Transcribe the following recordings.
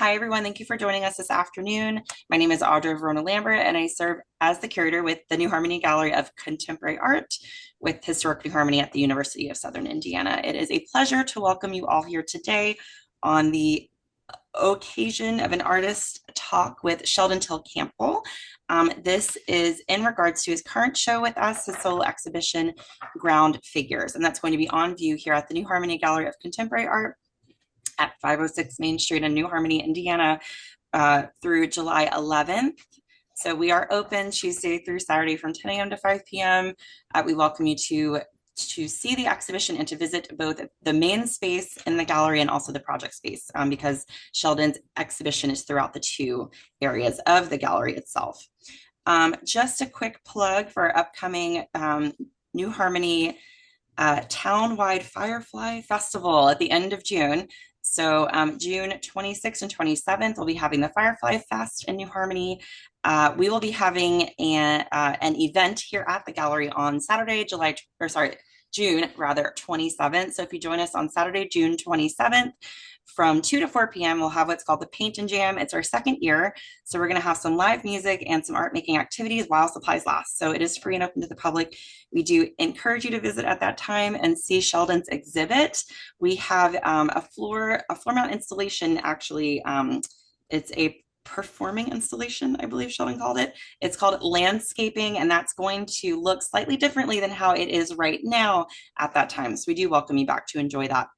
Hi, everyone. Thank you for joining us this afternoon. My name is Audra Verona Lambert, and I serve as the curator with the New Harmony Gallery of Contemporary Art with Historic New Harmony at the University of Southern Indiana. It is a pleasure to welcome you all here today on the occasion of an artist talk with Sheldon Till-Campbell. This is in regards to his current show with us, his solo exhibition, Ground Figures, and that's going to be on view here at the New Harmony Gallery of Contemporary Art at 506 Main Street in New Harmony, Indiana, through July 11th. So we are open Tuesday through Saturday from 10 a.m. to 5 p.m. We welcome you to see the exhibition and to visit both the main space in the gallery and also the project space, because Sheldon's exhibition is throughout the two areas of the gallery itself. Just a quick plug for our upcoming New Harmony Townwide Firefly Festival at the end of June. So June 26th and 27th, we'll be having the Firefly Fest in New Harmony. We will be having an event here at the gallery on Saturday, June 27th. So if you join us on Saturday, June 27th, from 2 to 4 p.m., we'll have what's called the Paint and Jam. It's our second year. So we're going to have some live music and some art making activities while supplies last. So it is free and open to the public. We do encourage you to visit at that time and see Sheldon's exhibit. We have a floor mount installation, actually. It's a performing installation, I believe Sheldon called it. It's called landscaping, and that's going to look slightly differently than how it is right now at that time. So we do welcome you back to enjoy that.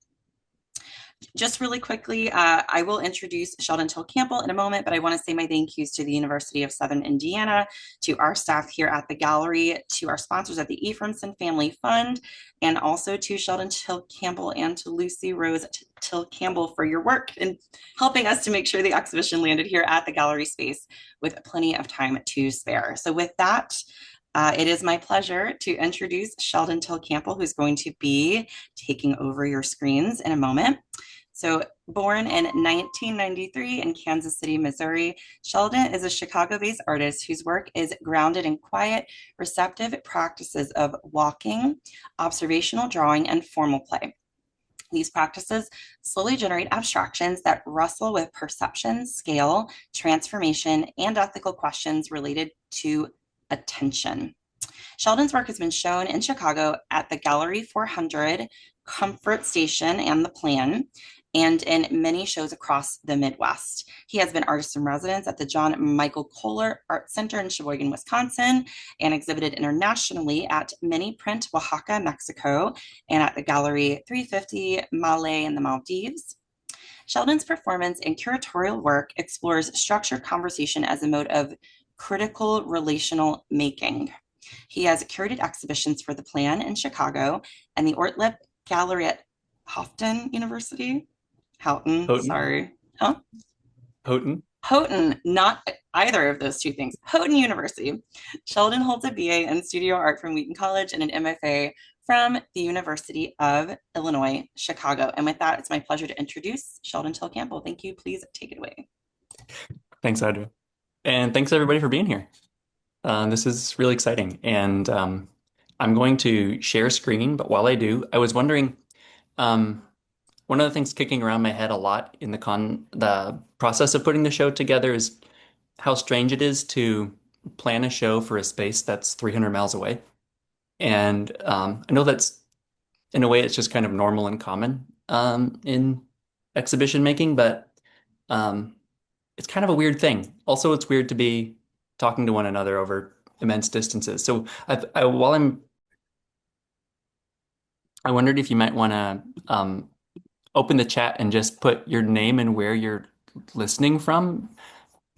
Just really quickly, I will introduce Sheldon Till-Campbell in a moment, but I want to say my thank yous to the University of Southern Indiana, to our staff here at the gallery, to our sponsors at the Ephraimson Family Fund, and also to Sheldon Till-Campbell and to Lucy Rose Till-Campbell for your work in helping us to make sure the exhibition landed here at the gallery space with plenty of time to spare. So with that, it is my pleasure to introduce Sheldon Till-Campbell, who's going to be taking over your screens in a moment. So born in 1993 in Kansas City, Missouri, Sheldon is a Chicago-based artist whose work is grounded in quiet, receptive practices of walking, observational drawing, and formal play. These practices slowly generate abstractions that wrestle with perception, scale, transformation, and ethical questions related to attention. Sheldon's work has been shown in Chicago at the Gallery 400, Comfort Station, and the Plan, and in many shows across the Midwest. He has been artist in residence at the John Michael Kohler Art Center in Sheboygan, Wisconsin, and exhibited internationally at Miniprint, Oaxaca, Mexico, and at the Gallery 350, Malé in the Maldives. Sheldon's performance and curatorial work explores structured conversation as a mode of critical relational making. He has curated exhibitions for the Plan in Chicago and the Ortlip Gallery at Houghton University. Houghton, Houghton. sorry. Huh? Houghton. Houghton, not either of those two things. Houghton University. Sheldon holds a BA in studio art from Wheaton College and an MFA from the University of Illinois, Chicago. And with that, it's my pleasure to introduce Sheldon Till-Campbell. Thank you. Please take it away. Thanks, Audra. And thanks everybody for being here. This is really exciting. And I'm going to share screen, but while I do, I was wondering, one of the things kicking around my head a lot in the process of putting the show together is how strange it is to plan a show for a space that's 300 miles away. And I know that's, in a way, it's just kind of normal and common in exhibition making, but it's kind of a weird thing. Also, it's weird to be talking to one another over immense distances. So I wondered if you might want to open the chat and just put your name and where you're listening from.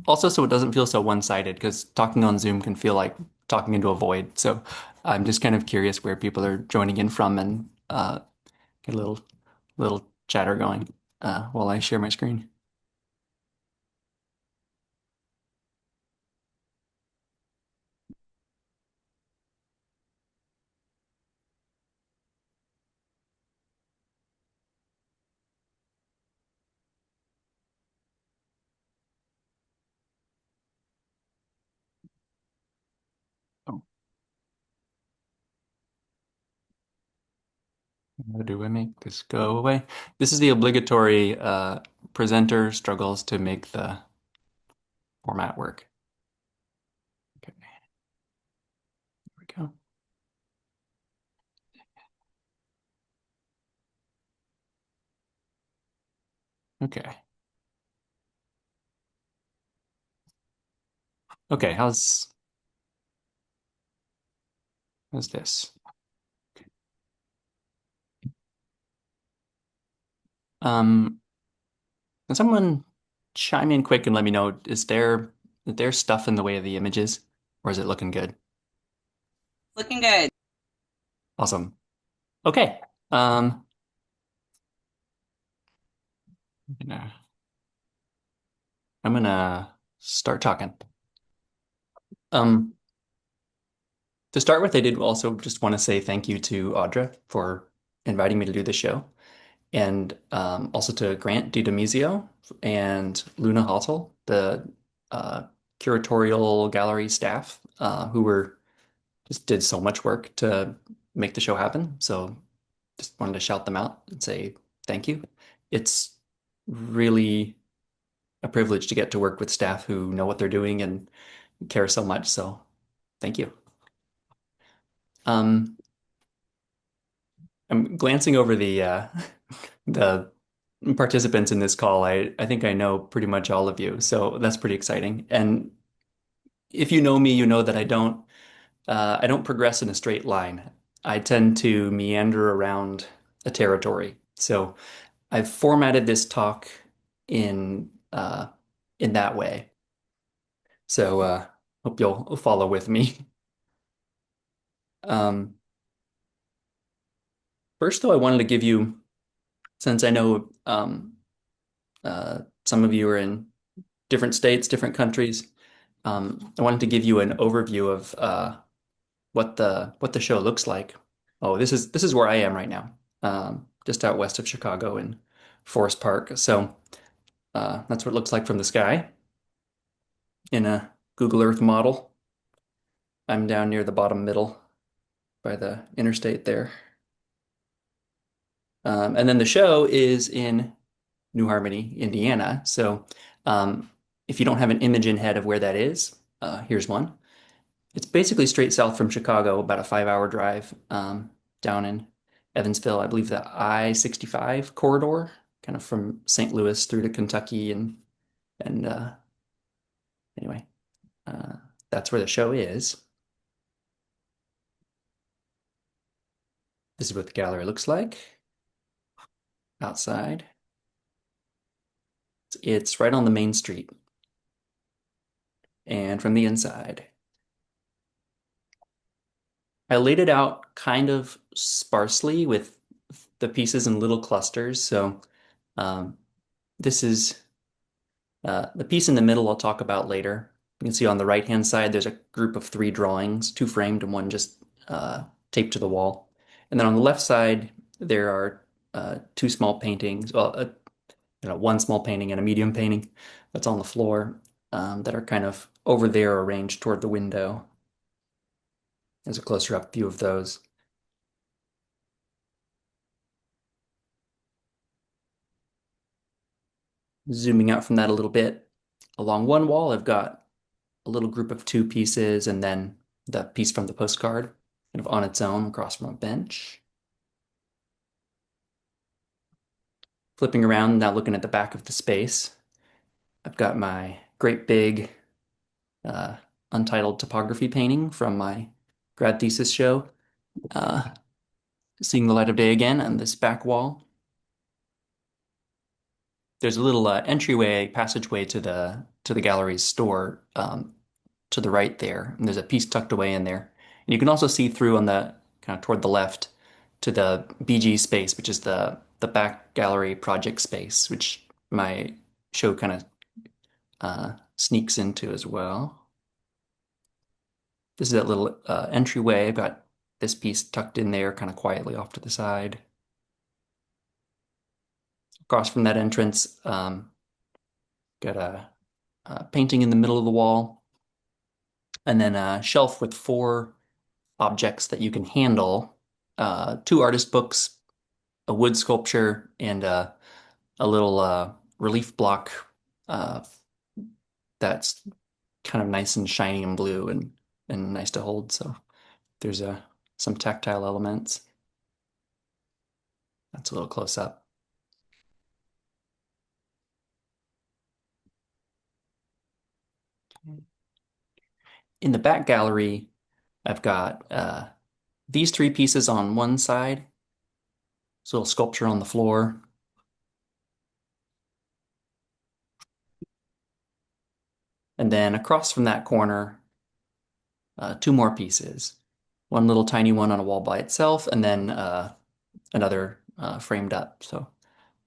Also, so it doesn't feel so one-sided, because talking on Zoom can feel like talking into a void. So I'm just kind of curious where people are joining in from, and get a little chatter going while I share my screen. Oh, how do I make this go away? This is the obligatory presenter struggles to make the format work. Okay, there we go. Okay. Okay, how's this? Um, can someone chime in quick and let me know, is there stuff in the way of the images, or is it looking good? Looking good. Awesome. Okay. I'm gonna, I'm gonna start talking. Um, to start with, I did also just want to say thank you to Audra for inviting me to do the show, and also to Grant DiDomizio and Luna Hottel, the uh, curatorial gallery staff, who were just did so much work to make the show happen. So just wanted to shout them out and say thank you. It's really a privilege to get to work with staff who know what they're doing and care so much. So thank you. Um, I'm glancing over the participants in this call. I think I know pretty much all of you, so that's pretty exciting. And if you know me, you know that I don't progress in a straight line. I tend to meander around a territory. So I've formatted this talk in uh, in that way. So hope you'll follow with me. Um, First, though, I wanted to give you, since I know some of you are in different states, different countries, I wanted to give you an overview of what the show looks like. Oh, this is where I am right now, just out west of Chicago in Forest Park. So that's what it looks like from the sky in a Google Earth model. I'm down near the bottom middle by the interstate there. And then the show is in New Harmony, Indiana. So if you don't have an image in head of where that is, here's one. It's basically straight south from Chicago, about a 5-hour drive down in Evansville. I believe the I-65 corridor, kind of from St. Louis through to Kentucky, and anyway, uh, that's where the show is. This is what the gallery looks like outside. It's right on the main street, and from the inside. I laid it out kind of sparsely with the pieces in little clusters. So um, this is the piece in the middle I'll talk about later. You can see on the right-hand side, there's a group of 3 drawings, 2 framed and 1 just taped to the wall. And then on the left side, there are 2 small paintings, well, 1 small painting and a medium painting that's on the floor that are kind of over there arranged toward the window. There's a closer up view of those. Zooming out from that a little bit, along one wall, I've got a little group of 2 pieces and then the piece from the postcard kind of on its own across from a bench. Flipping around, now looking at the back of the space, I've got my great big uh, untitled topography painting from my grad thesis show, uh, seeing the light of day again on this back wall. There's a little entryway passageway to the gallery's store to the right there, and there's a piece tucked away in there. And you can also see through on the kind of toward the left to the BG space, which is the back gallery project space, which my show kind of sneaks into as well. This is that little entryway. I've got this piece tucked in there kind of quietly off to the side. Across from that entrance, got a painting in the middle of the wall, and then a shelf with 4 objects that you can handle, 2 artist books, a wood sculpture, and a little relief block uh, that's kind of nice and shiny and blue and nice to hold. So there's some tactile elements. That's a little close up. In the back gallery, I've got these three pieces on one side. This little sculpture on the floor. And then across from that corner, two more pieces. One little tiny one on a wall by itself, and then another framed up. So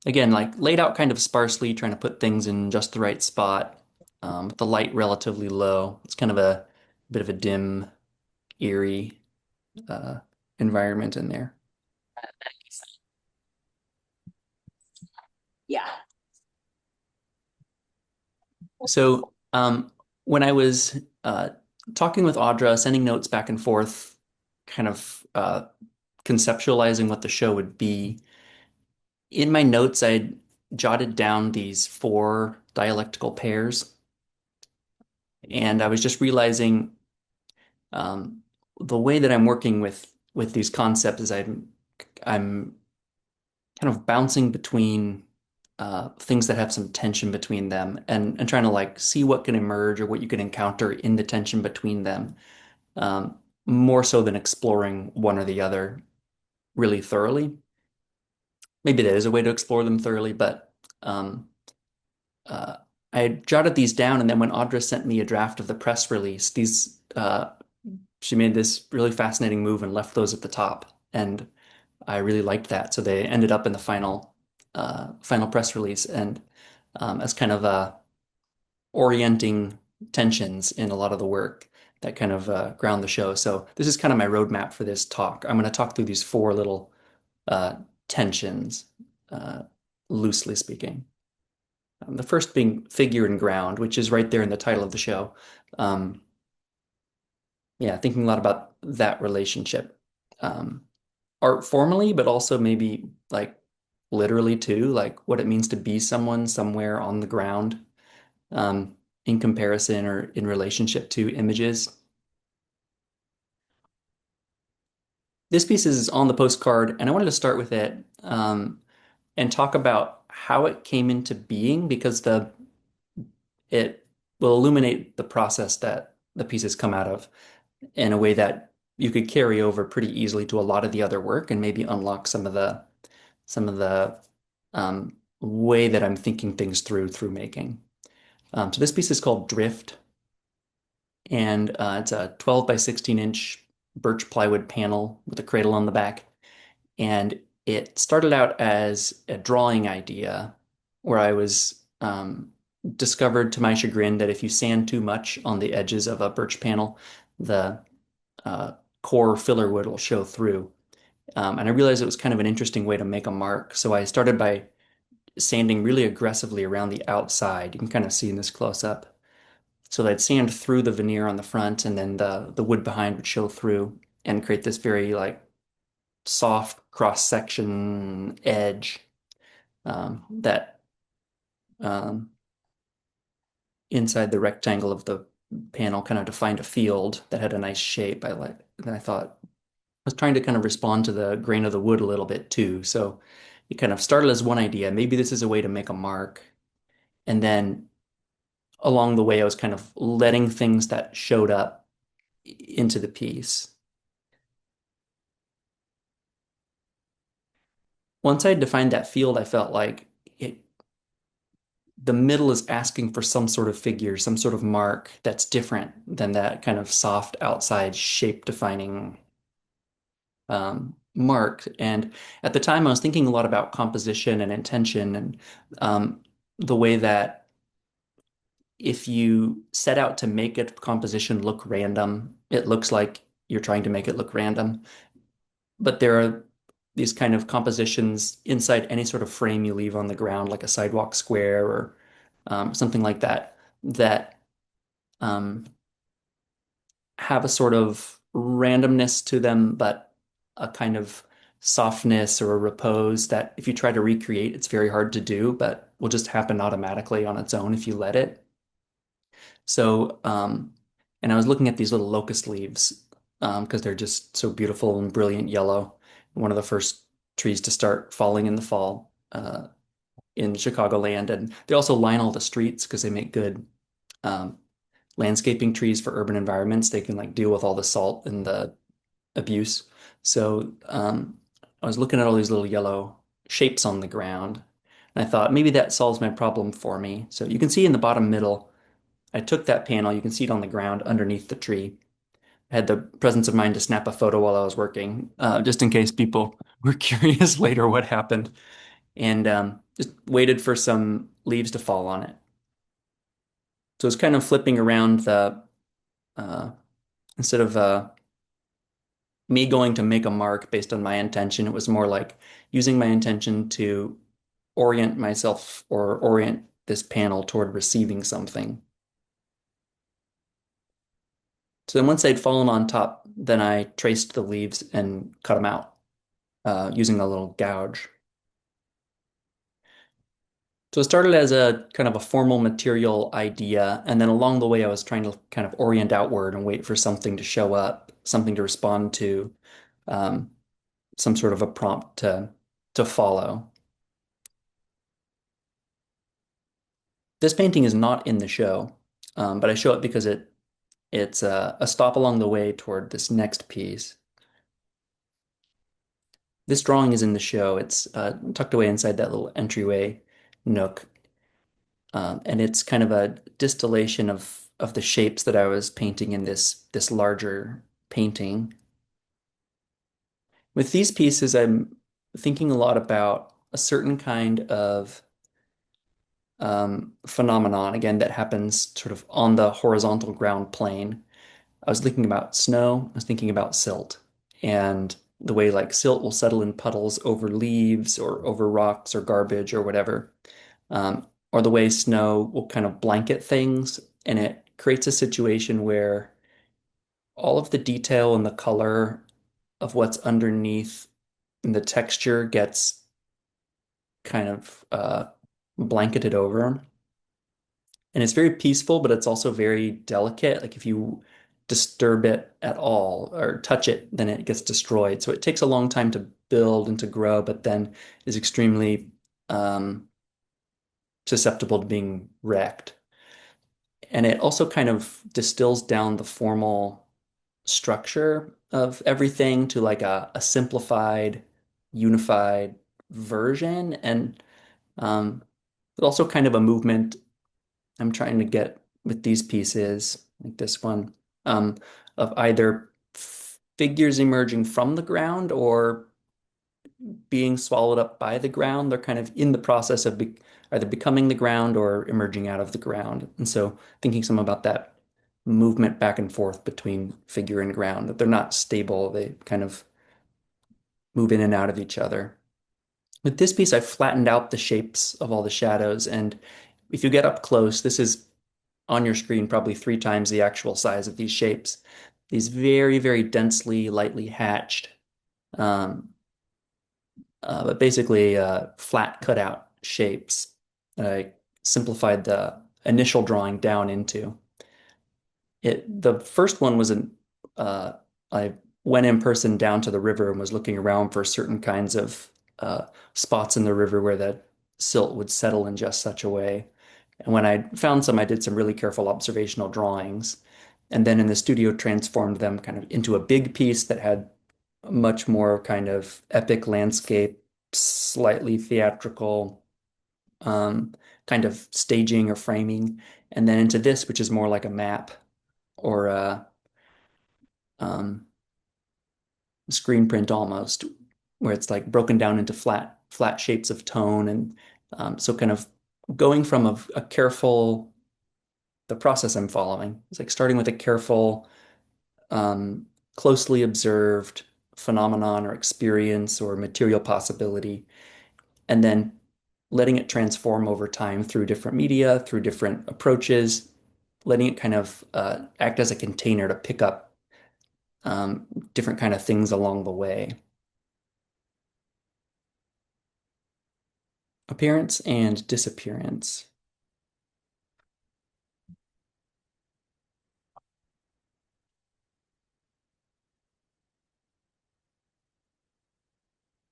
again, like laid out kind of sparsely, trying to put things in just the right spot, with the light relatively low. It's kind of a bit of a dim, eerie uh, environment in there. Yeah. So when I was talking with Audra, sending notes back and forth, kind of conceptualizing what the show would be, in my notes, I jotted down these four dialectical pairs, and I was just realizing um, the way that I'm working with these concepts is I'm kind of bouncing between things that have some tension between them and trying to like see what can emerge or what you can encounter in the tension between them, um, more so than exploring one or the other really thoroughly. Maybe that is a way to explore them thoroughly, but um, uh, I jotted these down, and then when Audra sent me a draft of the press release, she made this really fascinating move and left those at the top, and I really liked that. So they ended up in the final press release, and as kind of orienting tensions in a lot of the work that kind of ground the show. So this is kind of my roadmap for this talk. I'm going to talk through these four little uh, tensions, uh, loosely speaking. The first being figure and ground, which is right there in the title of the show. Um, yeah, thinking a lot about that relationship. Art formally, but also maybe like literally too, like what it means to be someone somewhere on the ground, um, in comparison or in relationship to images. This piece is on the postcard, and I wanted to start with it, and talk about how it came into being because the it will illuminate the process that the pieces come out of in a way that you could carry over pretty easily to a lot of the other work and maybe unlock some of the way that I'm thinking things through making. So this piece is called Drift, and it's a 12 by 16 inch birch plywood panel with a cradle on the back. And it started out as a drawing idea where I was discovered to my chagrin that if you sand too much on the edges of a birch panel, the uh, core filler wood will show through. And I realized it was kind of an interesting way to make a mark. So I started by sanding really aggressively around the outside. You can kind of see in this close up. So that I'd sand through the veneer on the front, and then the wood behind would show through and create this very like soft cross section edge, that um, inside the rectangle of the panel kind of defined a field that had a nice shape. Then I thought I was trying to kind of respond to the grain of the wood a little bit too. So it kind of started as one idea. Maybe this is a way to make a mark. And then along the way, I was kind of letting things that showed up into the piece. Once I defined that field, I felt like the middle is asking for some sort of figure, some sort of mark that's different than that kind of soft outside shape defining mark. And at the time, I was thinking a lot about composition and intention and the way that if you set out to make a composition look random, it looks like you're trying to make it look random. But there are these kind of compositions inside any sort of frame you leave on the ground, like a sidewalk square or something like that, that um, have a sort of randomness to them, but a kind of softness or a repose that if you try to recreate, it's very hard to do. But will just happen automatically on its own if you let it. So, and I was looking at these little locust leaves because they're just so beautiful and brilliant yellow. One of the first trees to start falling in the fall in Chicagoland, and they also line all the streets because they make good um, landscaping trees for urban environments. They can like deal with all the salt and the abuse. So I was looking at all these little yellow shapes on the ground, and I thought maybe that solves my problem for me. So you can see in the bottom middle, I took that panel, you can see it on the ground underneath the tree. I had the presence of mind to snap a photo while I was working, just in case people were curious later what happened, and just waited for some leaves to fall on it. So it's kind of flipping around uh, instead of me going to make a mark based on my intention, it was more like using my intention to orient myself or orient this panel toward receiving something. So then once they'd fallen on top, then I traced the leaves and cut them out using a little gouge. So it started as a kind of a formal material idea, and then along the way, I was trying to kind of orient outward and wait for something to show up, something to respond to, um, some sort of a prompt to follow. This painting is not in the show, but I show it because it's a stop along the way toward this next piece. This drawing is in the show. It's tucked away inside that little entryway nook. And it's kind of a distillation of the shapes that I was painting in this larger painting. With these pieces, I'm thinking a lot about a certain kind of phenomenon, again, that happens sort of on the horizontal ground plane. I was thinking about snow, I was thinking about silt, and the way like silt will settle in puddles over leaves or over rocks or garbage or whatever, or the way snow will kind of blanket things, and it creates a situation where all of the detail and the color of what's underneath and the texture gets kind of blanketed over. And it's very peaceful, but it's also very delicate. Like if you disturb it at all or touch it, then it gets destroyed. So it takes a long time to build and to grow, but then is extremely um, susceptible to being wrecked. And it also kind of distills down the formal structure of everything to like a simplified, unified version. And but also kind of a movement I'm trying to get with these pieces, like this one, um, of either figures emerging from the ground or being swallowed up by the ground. They're kind of in the process of either becoming the ground or emerging out of the ground. And so thinking some about that movement back and forth between figure and ground, that they're not stable, they kind of move in and out of each other. With this piece, I flattened out the shapes of all the shadows. And if you get up close, this is on your screen probably 3 times the actual size of these shapes. These very, very densely, lightly hatched, um, but basically flat cutout shapes that I simplified the initial drawing down into. The first one was I went in person down to the river and was looking around for certain kinds of uh, spots in the river where that silt would settle in just such a way. And when I found some, I did some really careful observational drawings. And then in the studio, transformed them kind of into a big piece that had much more kind of epic landscape, slightly theatrical um, kind of staging or framing. And then into this, which is more like a map or a screen print almost, where it's like broken down into flat shapes of tone. And so kind of going from a careful the process I'm following. It's like starting with a careful, um, closely observed phenomenon or experience or material possibility, and then letting it transform over time through different media, through different approaches, letting it kind of act as a container to pick up um, different kind of things along the way. Appearance and disappearance.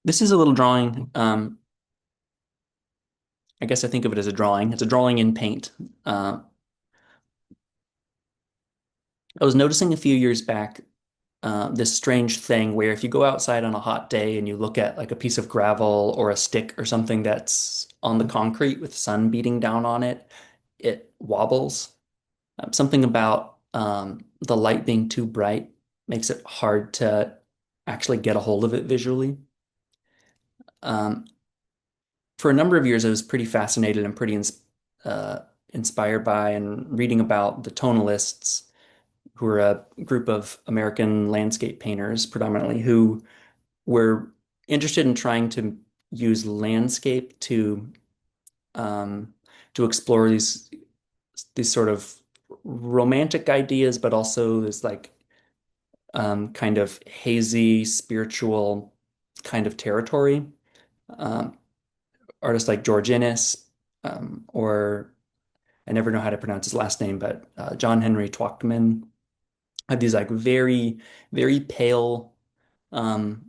This is a little drawing. I guess I think of it as a drawing. It's a drawing in paint. Uh, I was noticing a few years back this strange thing where if you go outside on a hot day and you look at like a piece of gravel or a stick or something that's on the concrete with sun beating down on it, it wobbles. Something about the light being too bright makes it hard to actually get a hold of it visually. Um, for a number of years, I was pretty fascinated and pretty uh, inspired by and reading about the tonalists, who are a group of American landscape painters predominantly, who were interested in trying to use landscape um, to explore these sort of romantic ideas, but also this like kind of hazy spiritual kind of territory. Um, Artists like George Innes, or I never know how to pronounce his last name, but John Henry Twachtman had these like very, very pale, um,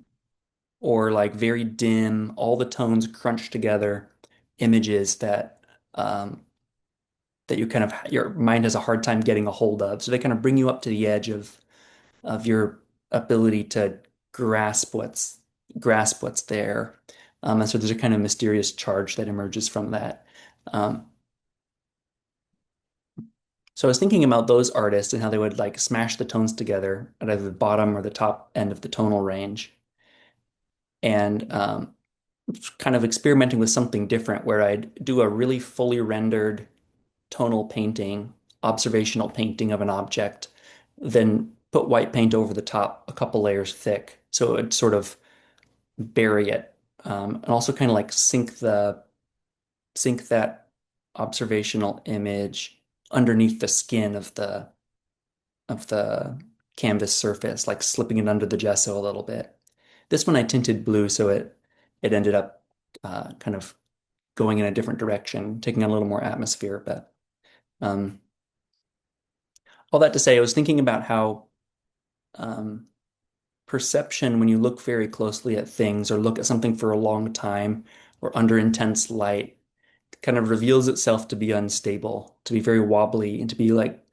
or like very dim, all the tones crunched together images um, that you kind of your mind has a hard time getting a hold of. So they kind of bring you up to the edge of your ability to grasp what's grasp what's there. And so there's a kind of mysterious charge that emerges from that. Um, so I was thinking about those artists and how they would like smash the tones together at either the bottom or the top end of the tonal range, and kind of experimenting with something different where I'd do a really fully rendered tonal painting, observational painting of an object, then put white paint over the top a couple layers thick. So it would sort of bury it, and also kind of like sink that observational image underneath the skin of the canvas surface, like slipping it under the gesso a little bit. This one I tinted blue, so it ended up kind of going in a different direction, taking on a little more atmosphere. But um, all that to say, I was thinking about how um, perception, when you look very closely at things or look at something for a long time or under intense light, kind of reveals itself to be unstable, to be very wobbly, and to be like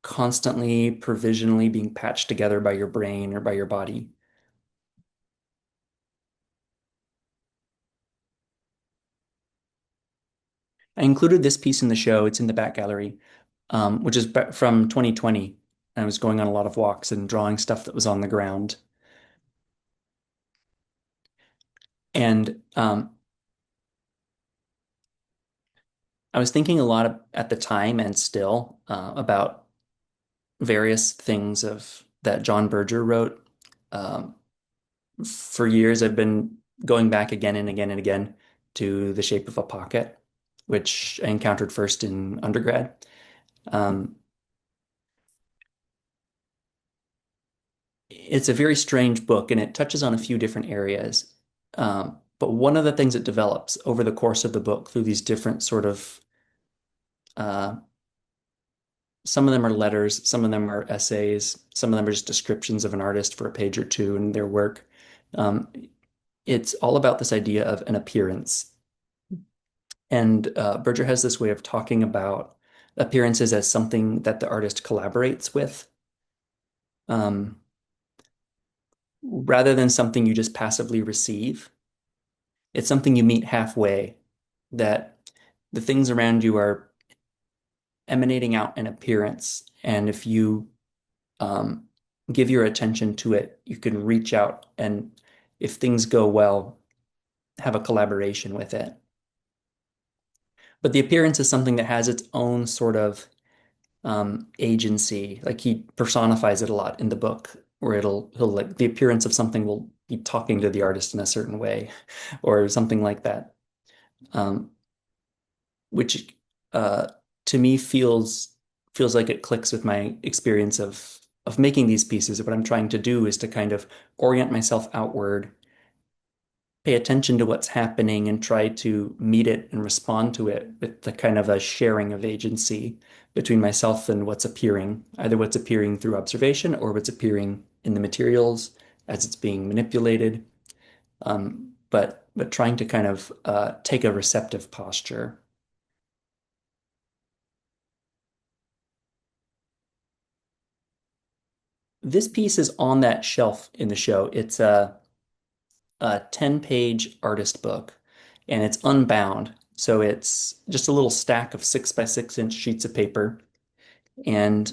constantly provisionally being patched together by your brain or by your body. I included this piece in the show. It's in the back gallery, which is from 2020. I was going on a lot of walks and drawing stuff that was on the ground. And I was thinking a lot at the time and still about various things of that John Berger wrote. Um, for years, I've been going back again and again and again to The Shape of a Pocket, which I encountered first in undergrad. Um, it's a very strange book and it touches on a few different areas. But one of the things it develops over the course of the book through these different sort of uh, some of them are letters, some of them are essays, some of them are just descriptions of an artist for a page or two in their work. Um, it's all about this idea of an appearance. And Berger has this way of talking about appearances as something that the artist collaborates with, um, rather than something you just passively receive. It's something you meet halfway, that the things around you are emanating out an appearance. And if you um, give your attention to it, you can reach out and, if things go well, have a collaboration with it. But the appearance is something that has its own sort of agency. Like he personifies it a lot in the book, where he'll like the appearance of something will be talking to the artist in a certain way, or something like that. Um, which uh, to me feels like it clicks with my experience of making these pieces. What I'm trying to do is to kind of orient myself outward pay attention to what's happening and try to meet it and respond to it with the kind of a sharing of agency between myself and what's appearing, either what's appearing through observation or what's appearing in the materials as it's being manipulated. But trying to kind of take a receptive posture. This piece is on that shelf in the show. It's a 10-page artist book, and it's unbound. So it's just a little stack of 6 by 6 inch sheets of paper. And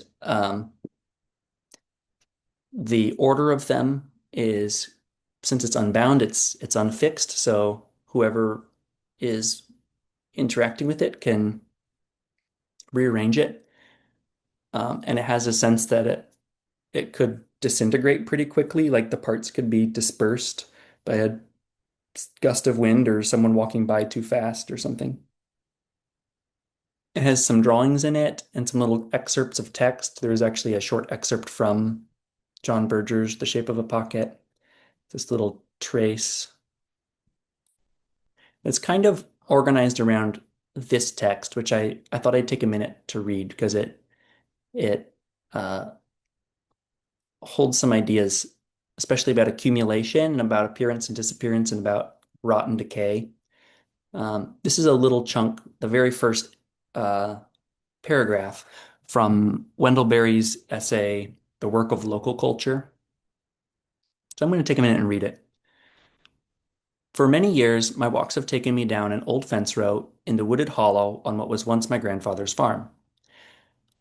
the order of them is, since it's unbound, it's unfixed. So whoever is interacting with it can rearrange it. And it has a sense that it could disintegrate pretty quickly, like the parts could be dispersed by a gust of wind or someone walking by too fast or something. It has some drawings in it and some little excerpts of text. There's actually a short excerpt from John Berger's The Shape of a Pocket. This little trace. It's kind of organized around this text, which I thought I'd take a minute to read because it holds some ideas, especially about accumulation and about appearance and disappearance and about rot and decay. This is a little chunk, the very first uh, paragraph from Wendell Berry's essay, The Work of Local Culture. So I'm going to take a minute and read it. For many years, my walks have taken me down an old fence row in the wooded hollow on what was once my grandfather's farm.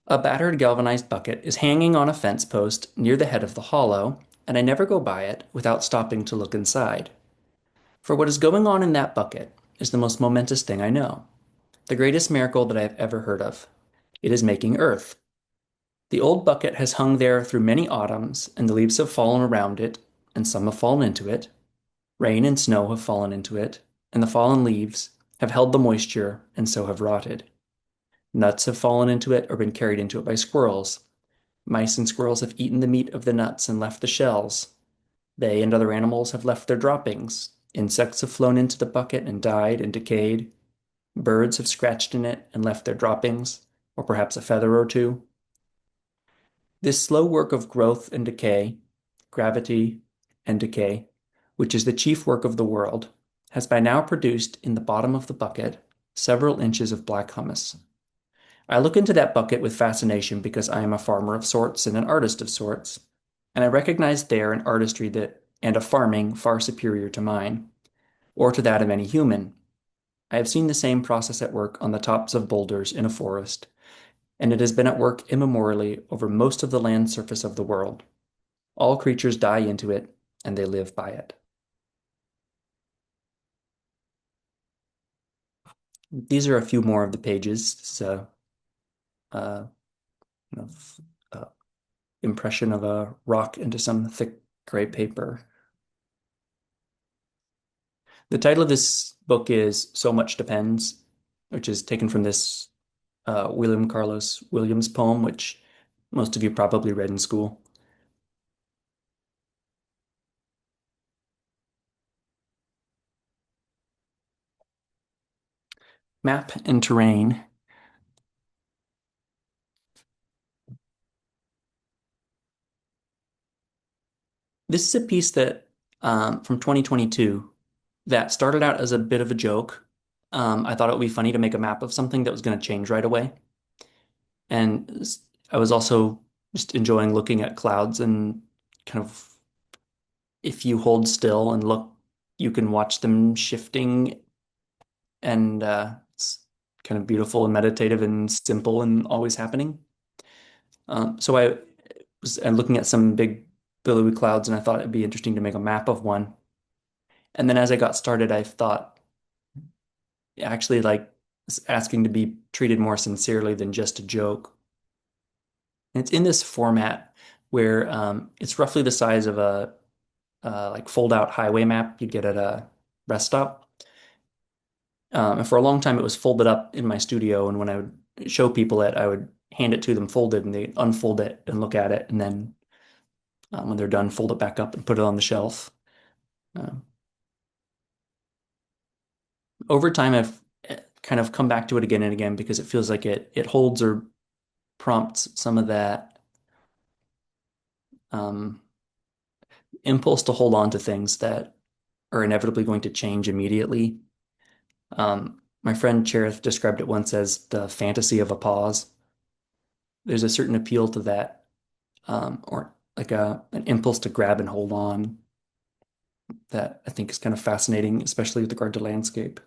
A battered galvanized bucket is hanging on a fence post near the head of the hollow, and I never go by it without stopping to look inside. For what is going on in that bucket is the most momentous thing I know, the greatest miracle that I have ever heard of. It is making earth. The old bucket has hung there through many autumns, and the leaves have fallen around it, and some have fallen into it. Rain and snow have fallen into it, and the fallen leaves have held the moisture and so have rotted. Nuts have fallen into it or been carried into it by squirrels. Mice and squirrels have eaten the meat of the nuts and left the shells. They and other animals have left their droppings. Insects have flown into the bucket and died and decayed. Birds have scratched in it and left their droppings, or perhaps a feather or two. This slow work of growth and decay, gravity and decay, which is the chief work of the world, has by now produced in the bottom of the bucket several inches of black humus. I look into that bucket with fascination because I am a farmer of sorts and an artist of sorts, and I recognize there an artistry that and a farming far superior to mine, or to that of any human. I have seen the same process at work on the tops of boulders in a forest, and it has been at work immemorially over most of the land surface of the world. All creatures die into it, and they live by it. These are a few more of the pages. So, uh, kind of, impression of a rock into some thick gray paper. The title of this book is So Much Depends, which is taken from this William Carlos Williams poem, which most of you probably read in school. Map and terrain. This is a piece that from 2022 that started out as a bit of a joke. I thought it would be funny to make a map of something that was going to change right away. And I was also just enjoying looking at clouds and kind of if you hold still and look, you can watch them shifting, and it's kind of beautiful and meditative and simple and always happening. So I was looking at some big billowy clouds, and I thought it'd be interesting to make a map of one. And then as I got started, I thought actually like asking to be treated more sincerely than just a joke. And it's in this format where it's roughly the size of a like fold out highway map you'd get at a rest stop. And for a long time, it was folded up in my studio. And when I would show people it, I would hand it to them folded and they unfold it and look at it. And then when they're done, fold it back up and put it on the shelf. Um, over time, I've kind of come back to it again and again because it feels like it holds or prompts some of that um, impulse to hold on to things that are inevitably going to change immediately. My friend Cherith described it once as the fantasy of a pause. There's a certain appeal to that, or like an impulse to grab and hold on that I think is kind of fascinating, especially with regard to landscape.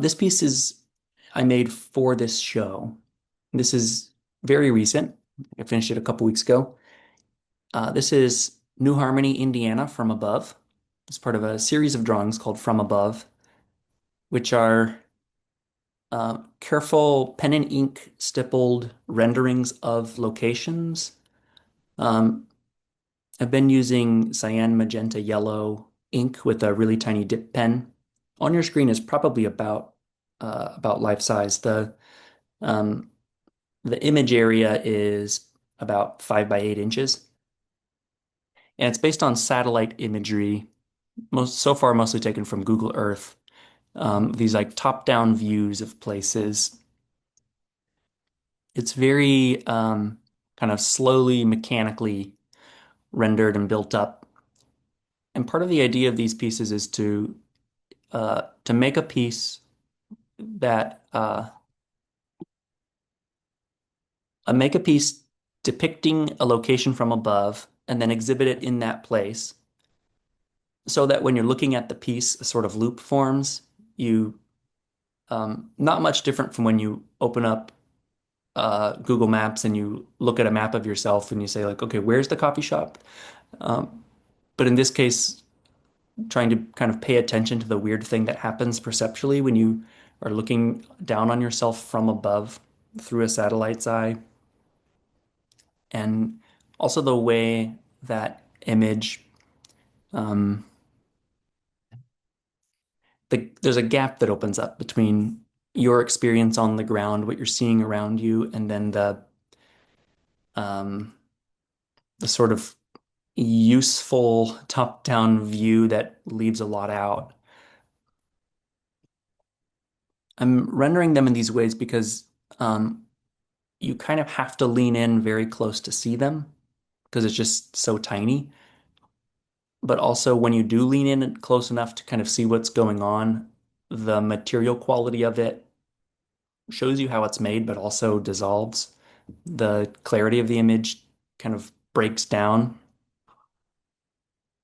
This piece is I made for this show. This is very recent. I finished it a couple weeks ago. This is New Harmony, Indiana from above. It's part of a series of drawings called From Above, which are careful pen and ink stippled renderings of locations. Um, I've been using cyan, magenta, yellow ink with a really tiny dip pen. On your screen is probably about life size. Um, the image area is about 5 by 8 inches, and it's based on satellite imagery. Most so far, mostly taken from Google Earth. These like top-down views of places. It's very kind of slowly, mechanically rendered and built up. And part of the idea of these pieces is to make a piece that make a piece depicting a location from above and then exhibit it in that place so that when you're looking at the piece, a sort of loop forms. You not much different from when you open up Google Maps and you look at a map of yourself and you say like, okay, where's the coffee shop? Um, but in this case, trying to kind of pay attention to the weird thing that happens perceptually when you are looking down on yourself from above through a satellite's eye, and also the way that image, um, there's a gap that opens up between your experience on the ground, what you're seeing around you, and then um, the sort of useful top-down view that leaves a lot out. I'm rendering them in these ways because um, you kind of have to lean in very close to see them because it's just so tiny. But also, when you do lean in close enough to kind of see what's going on, the material quality of it shows you how it's made, but also dissolves. The clarity of the image kind of breaks down,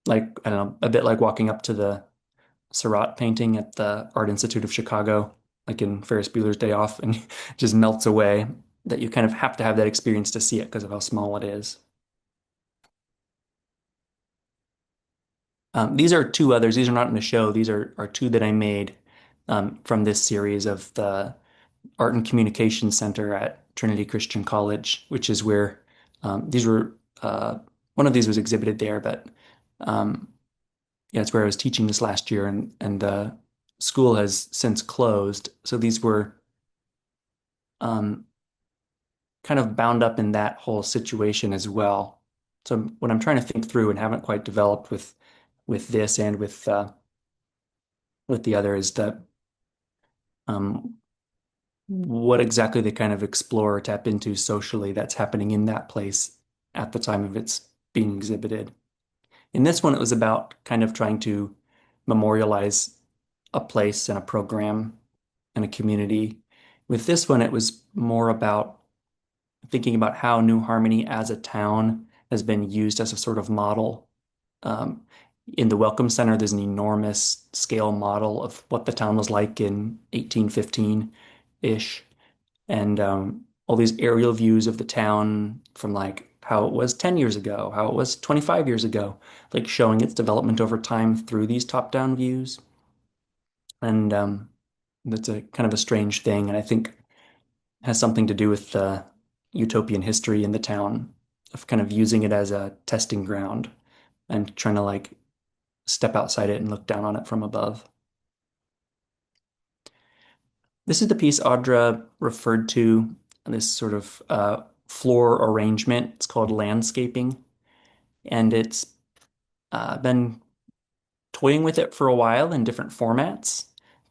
like, I don't know, a bit like walking up to the Seurat painting at the Art Institute of Chicago, like in Ferris Bueller's Day Off, and it just melts away. That you kind of have to have that experience to see it because of how small it is. These are two others. These are not in the show. These are two that I made from this series of the Art and Communication Center at Trinity Christian College, which is where these were. One of these was exhibited there, but um, yeah, it's where I was teaching this last year, and the school has since closed. So these were um, kind of bound up in that whole situation as well. So what I'm trying to think through and haven't quite developed with this and with the other is that um, what exactly they kind of explore or tap into socially that's happening in that place at the time of its being exhibited. In this one, it was about kind of trying to memorialize a place and a program and a community. With this one, it was more about thinking about how New Harmony as a town has been used as a sort of model. Um, in the Welcome Center, there's an enormous scale model of what the town was like in 1815-ish, and all these aerial views of the town from like how it was 10 years ago, how it was 25 years ago, like showing its development over time through these top-down views. And that's a kind of a strange thing, and I think has something to do with the utopian history in the town of kind of using it as a testing ground and trying to like step outside it and look down on it from above. This is the piece Audra referred to, this sort of floor arrangement. It's called landscaping, and it's been toying with it for a while in different formats,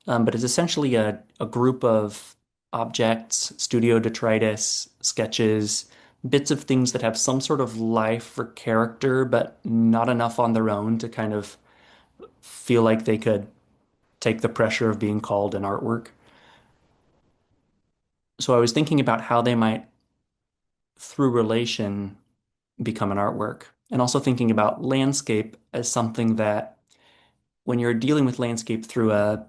but it's essentially a group of objects, studio detritus, sketches, bits of things that have some sort of life or character, but not enough on their own to kind of feel like they could take the pressure of being called an artwork. So I was thinking about how they might, through relation, become an artwork, and also thinking about landscape as something that when you're dealing with landscape through a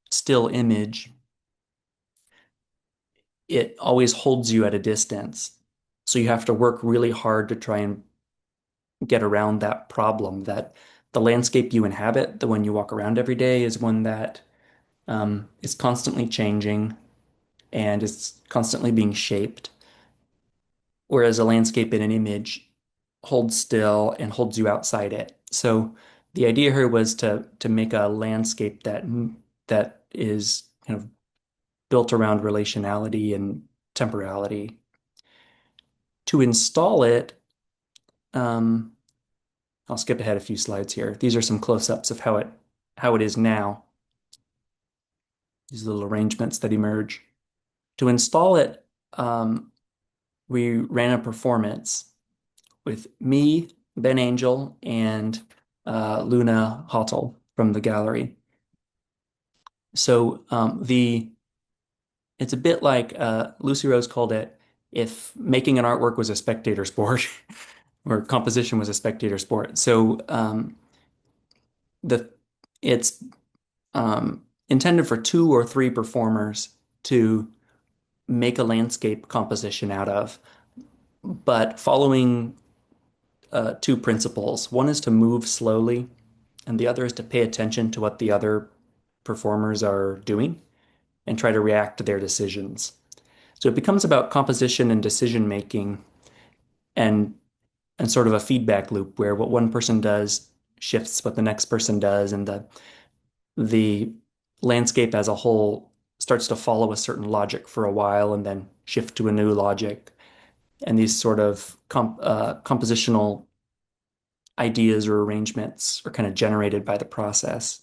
still image, it always holds you at a distance. So you have to work really hard to try and get around that problem that the landscape you inhabit, the one you walk around every day, is one that is constantly changing and is constantly being shaped. Whereas a landscape in an image holds still and holds you outside it. So the idea here was to make a landscape that is kind of built around relationality and temporality. To install it, um, I'll skip ahead a few slides here. These are some close-ups of how it is now. These little arrangements that emerge. To install it, we ran a performance with me, Ben Angel, and Luna Hottel from the gallery. So it's a bit like Lucy Rose called it, if making an artwork was a spectator sport, or composition was a spectator sport. So the it's intended for two or three performers to make a landscape composition out of, but following two principles. One is to move slowly, and the other is to pay attention to what the other performers are doing and try to react to their decisions. So it becomes about composition and decision making and sort of a feedback loop where what one person does shifts what the next person does, and the landscape as a whole starts to follow a certain logic for a while and then shift to a new logic. And these sort of compositional ideas or arrangements are kind of generated by the process.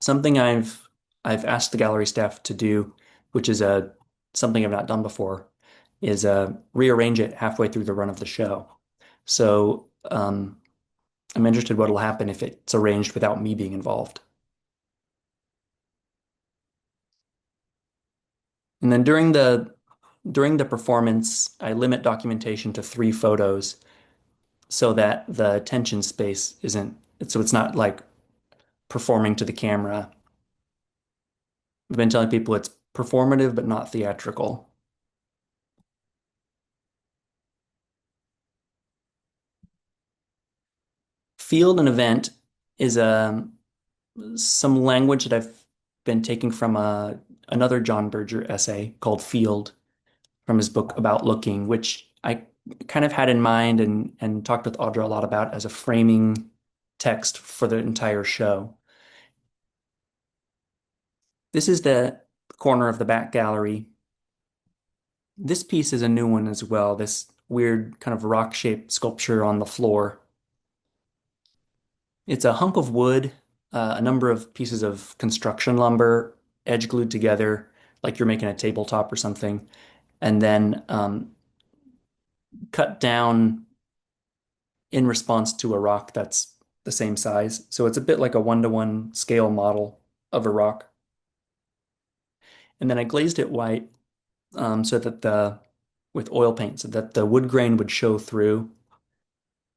Something I've asked the gallery staff to do, which is a something I've not done before, is rearrange it halfway through the run of the show. So I'm interested what will happen if it's arranged without me being involved. And then during the performance, I limit documentation to 3 photos so that the attention space isn't so it's not like performing to the camera. I've been telling people it's performative but not theatrical. Field and event is some language that I've been taking from another John Berger essay called Field from his book About Looking, which I kind of had in mind and talked with Audra a lot about as a framing text for the entire show. This is the corner of the back gallery. This piece is a new one as well, this weird kind of rock-shaped sculpture on the floor. It's a hunk of wood, a number of pieces of construction lumber, edge glued together, like you're making a tabletop or something, and then cut down in response to a rock that's the same size. So it's a bit like a one-to-one scale model of a rock. And then I glazed it white so that with oil paint so that the wood grain would show through.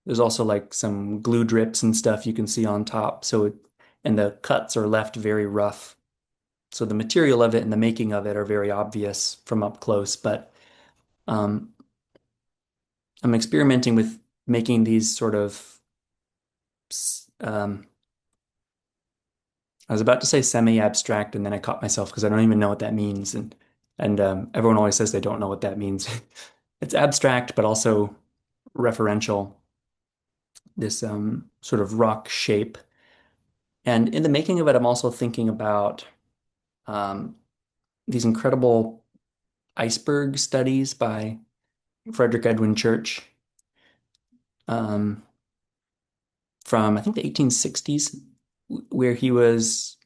There's also like some glue drips and stuff you can see on top. And the cuts are left very rough. So the material of it and the making of it are very obvious from up close, but um, I'm experimenting with making these sort of um, I was about to say semi-abstract, and then I caught myself because I don't even know what that means, and everyone always says they don't know what that means. It's abstract, but also referential. This sort of rock shape, and in the making of it, I'm also thinking about um, these incredible iceberg studies by Frederick Edwin Church, um, from I think the 1860s, where he was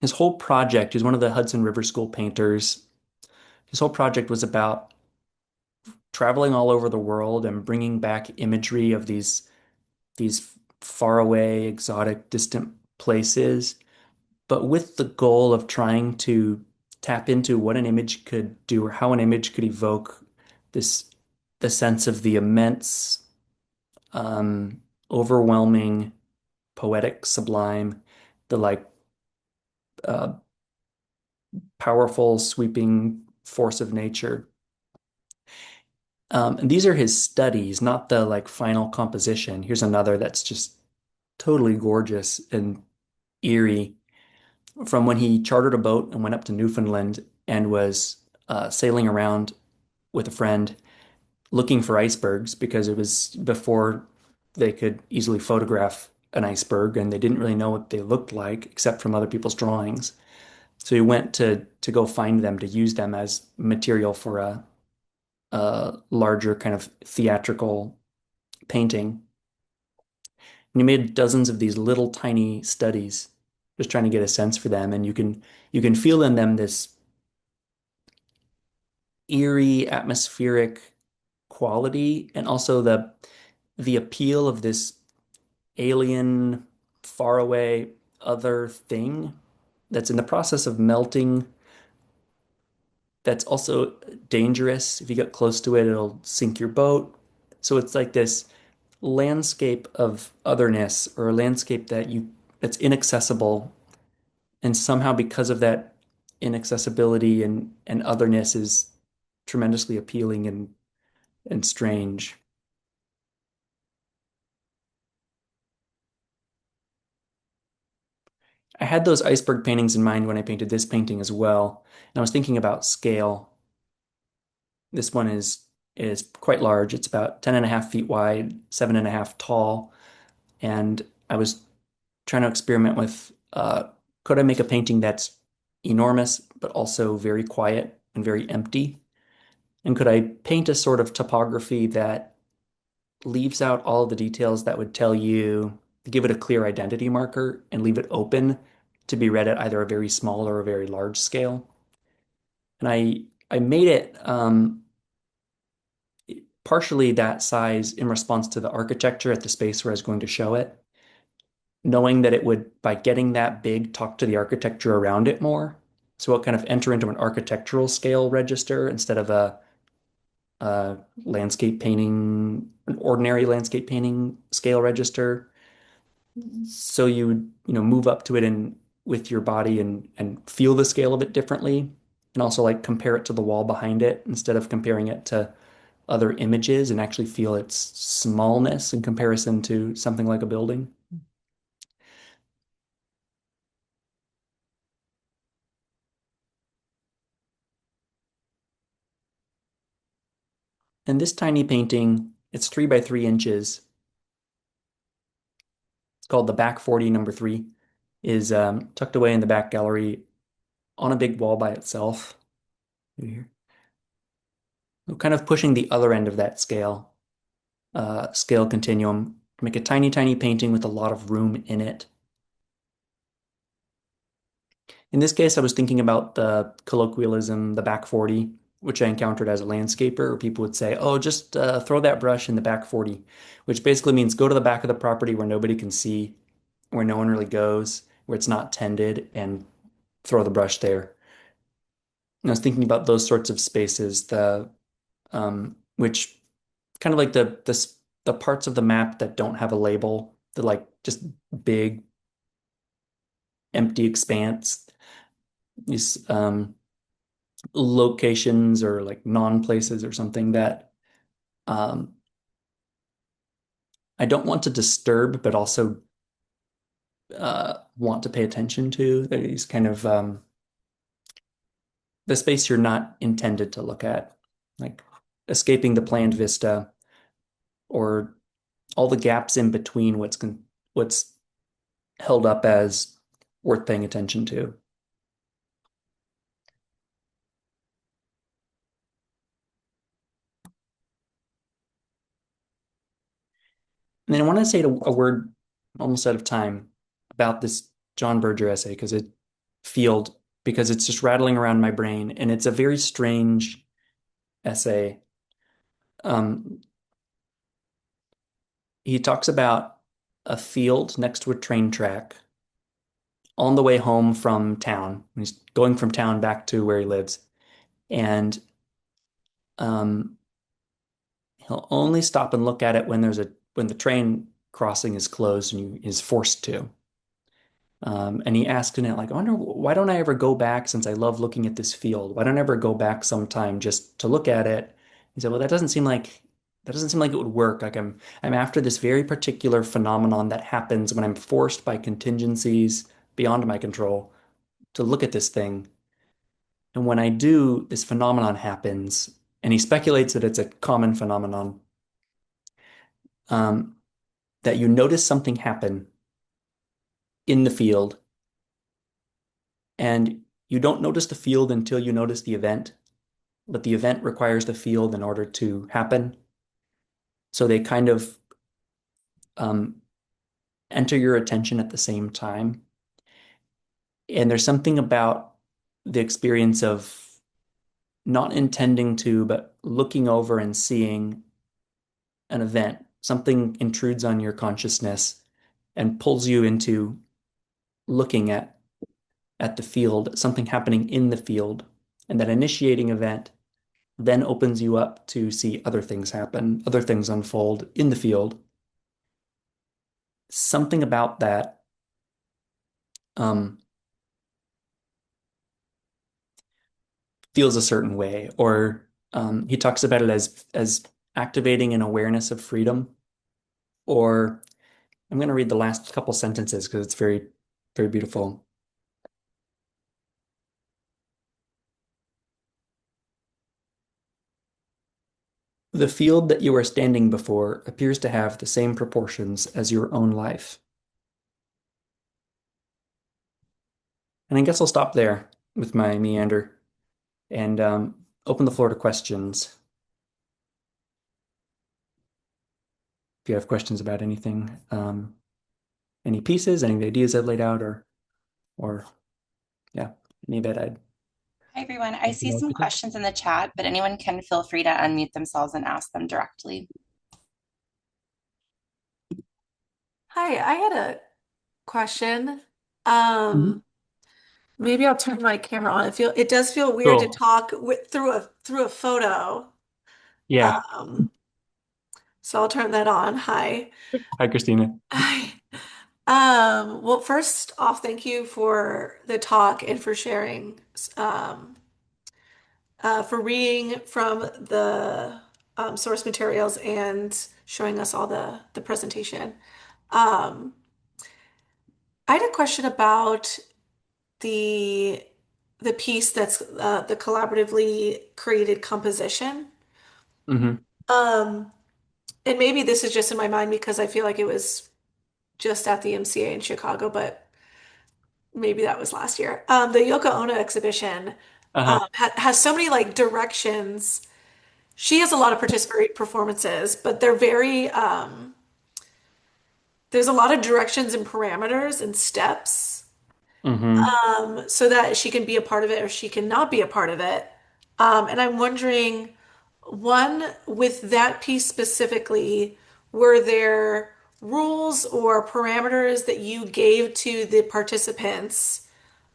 his whole project. He was one of the Hudson River School painters. His whole project was about traveling all over the world and bringing back imagery of these faraway, exotic, distant places, but with the goal of trying to tap into what an image could do or how an image could evoke this the sense of the immense, overwhelming, poetic, sublime, the like uh, powerful, sweeping force of nature. And these are his studies, not the like final composition. Here's another that's just totally gorgeous and eerie from when he chartered a boat and went up to Newfoundland and was sailing around with a friend looking for icebergs because it was before they could easily photograph an iceberg and they didn't really know what they looked like except from other people's drawings. So he went to go find them to use them as material for a larger kind of theatrical painting. And he made dozens of these little tiny studies, just trying to get a sense for them. And you can feel in them this eerie, atmospheric quality, and also the appeal of this alien, faraway other thing that's in the process of melting. That's also dangerous. If you get close to it, it'll sink your boat. So it's like this landscape of otherness or a landscape that's inaccessible, and somehow because of that inaccessibility and otherness is tremendously appealing and strange. I had those iceberg paintings in mind when I painted this painting as well, and I was thinking about scale. This one is quite large. It's about 10.5 feet wide, 7.5 tall, and I was trying to experiment with could I make a painting that's enormous but also very quiet and very empty? And could I paint a sort of topography that leaves out all the details that would tell you, give it a clear identity marker and leave it open to be read at either a very small or a very large scale? And I made it partially that size in response to the architecture at the space where I was going to show it, knowing that it would, by getting that big, talk to the architecture around it more. So it'll kind of enter into an architectural scale register instead of a landscape painting, an ordinary landscape painting scale register. So you would, move up to it and with your body and feel the scale of it differently, and also like compare it to the wall behind it instead of comparing it to other images and actually feel its smallness in comparison to something like a building. And this tiny painting, it's 3 by 3 inches. It's called the Back 40 number 3, is tucked away in the back gallery on a big wall by itself. Here. We're kind of pushing the other end of that scale continuum to make a tiny, tiny painting with a lot of room in it. In this case, I was thinking about the colloquialism, the back 40, which I encountered as a landscaper, where people would say, oh, just throw that brush in the back 40, which basically means go to the back of the property where nobody can see, where no one really goes, where it's not tended, and throw the brush there. And I was thinking about those sorts of spaces, the which kind of like the parts of the map that don't have a label, the like just big empty expanse, these locations or like non-places or something that um, I don't want to disturb, but also want to pay attention to. These kind of the space you're not intended to look at, like escaping the planned vista or all the gaps in between what's held up as worth paying attention to. then I want to say a word almost out of time about this John Berger essay field because it's just rattling around my brain and it's a very strange essay. Um, he talks about a field next to a train track on the way home from town. He's going from town back to where he lives, and um, he'll only stop and look at it when the train crossing is closed and he is forced to. And he asked in it, like, I wonder why don't I ever go back since I love looking at this field? Why don't I ever go back sometime just to look at it? He said, well, that doesn't seem like it would work. Like I'm after this very particular phenomenon that happens when I'm forced by contingencies beyond my control to look at this thing. And when I do, this phenomenon happens. And he speculates that it's a common phenomenon, um, that you notice something happen in the field and you don't notice the field until you notice the event, but the event requires the field in order to happen. So they kind of um, enter your attention at the same time. And there's something about the experience of not intending to, but looking over and seeing an event. Something intrudes on your consciousness and pulls you into looking at the field, something happening in the field. And that initiating event then opens you up to see other things happen, other things unfold in the field. Something about that um, feels a certain way, or he talks about it as activating an awareness of freedom. Or I'm going to read the last couple sentences because it's very, very beautiful. The field that you are standing before appears to have the same proportions as your own life. And I guess I'll stop there with my meander and open the floor to questions. If you have questions about anything, any pieces, any ideas I've laid out, or yeah, any of it, I'd Hi, everyone. I love to see know what some you think. questions in the chat, but anyone can feel free to unmute themselves and ask them directly. Hi, I had a question. Mhm. Um, Maybe I'll turn my camera on. It does feel weird to Cool. talk through a photo. Yeah. Um, so I'll turn that on. Hi. Hi, Christina. Hi. Well, first off, thank you for the talk and for sharing, um, for reading from the source materials and showing us all the presentation. Um, I had a question about the the piece that's the collaboratively created composition. Hmm. Um, and maybe this is just in my mind because I feel like it was just at the MCA in Chicago, but maybe that was last year. The Yoko Ono exhibition Uh-huh. has so many like directions. She has a lot of participatory performances, but they're very there's a lot of directions and parameters and steps. Hmm. So that she can be a part of it or she cannot be a part of it. And I'm wondering, one, with that piece specifically, were there rules or parameters that you gave to the participants?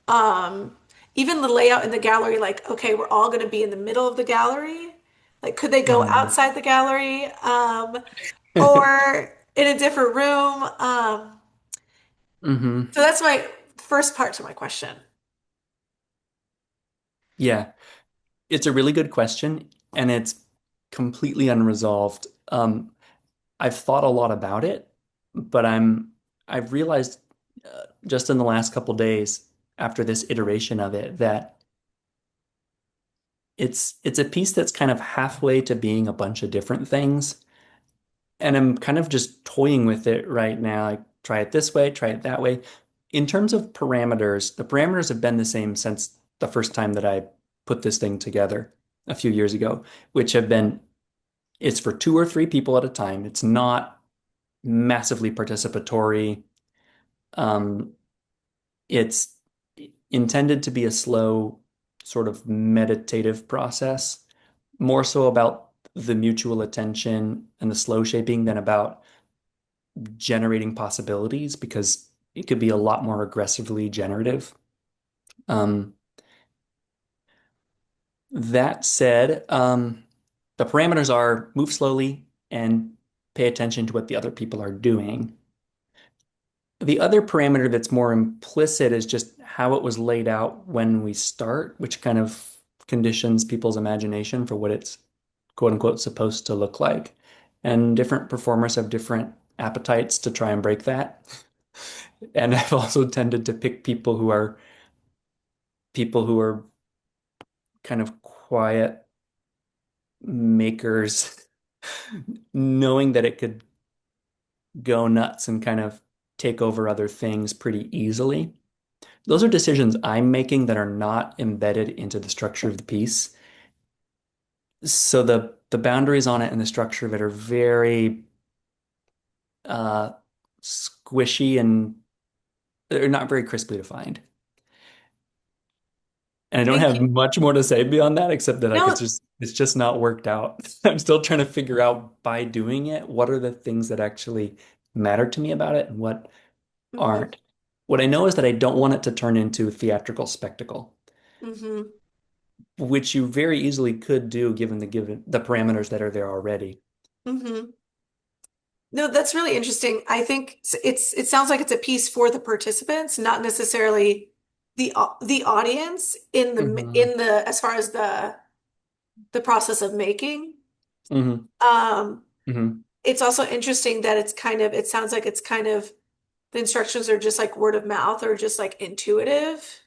Um, Even the layout in the gallery, like, okay, we're all going to be in the middle of the gallery. Like, could they go Hmm. outside the gallery, or in a different room? Hmm. So that's my first part to my question. Yeah, it's a really good question, and it's completely unresolved. I've thought a lot about it, but I've realized just in the last couple days after this iteration of it that it's a piece that's kind of halfway to being a bunch of different things. And I'm kind of just toying with it right now. Like, try it this way, try it that way. In terms of parameters, the parameters have been the same since the first time that I put this thing together a few years ago, which have been it's for two or three people at a time. It's not massively participatory. Um, it's intended to be a slow, sort of meditative process, more so about the mutual attention and the slow shaping than about generating possibilities, because it could be a lot more aggressively generative. Um, that said, the parameters are move slowly and pay attention to what the other people are doing. The other parameter that's more implicit is just how it was laid out when we start, which kind of conditions people's imagination for what it's quote unquote supposed to look like. And different performers have different appetites to try and break that. And I've also tended to pick people who are kind of quiet makers, knowing that it could go nuts and kind of take over other things pretty easily. Those are decisions I'm making that are not embedded into the structure of the piece. So the boundaries on it and the structure of it are very uh, squishy, and they're not very crisply defined. And I don't Thank have you. much more to say beyond that, except that like No, it's just not worked out. I'm still trying to figure out by doing it, what are the things that actually matter to me about it and what hmm aren't. What I know is that I don't want it to turn into a theatrical spectacle, hmm which you very easily could do given the parameters that are there already. hmm No, that's really interesting. I think it sounds like it's a piece for the participants, not necessarily the audience Hmm. in the as far as the process of making. Hmm. Um, Hmm. it's also interesting that it sounds like it's kind of the instructions are just like word of mouth or just like intuitive.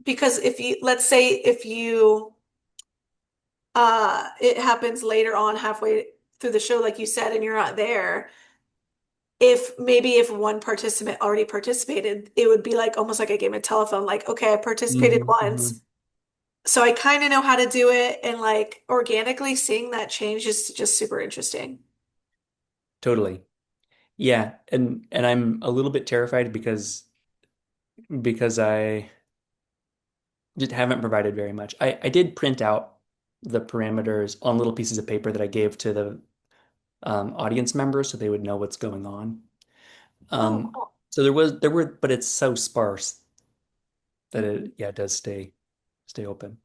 Because if you, let's say if you, it happens later on halfway through the show, like you said, and you're not there, if one participant already participated, it would be like almost like a game of telephone, like, okay, I participated Hmm. once, Hmm. so I kind of know how to do it, and like organically seeing that change is just super interesting. Totally. Yeah, and I'm a little bit terrified because I just haven't provided very much. I did print out the parameters on little pieces of paper that I gave to the audience members so they would know what's going on. Oh, Um, cool. so there were, but it's so sparse that Mhm. it does stay open.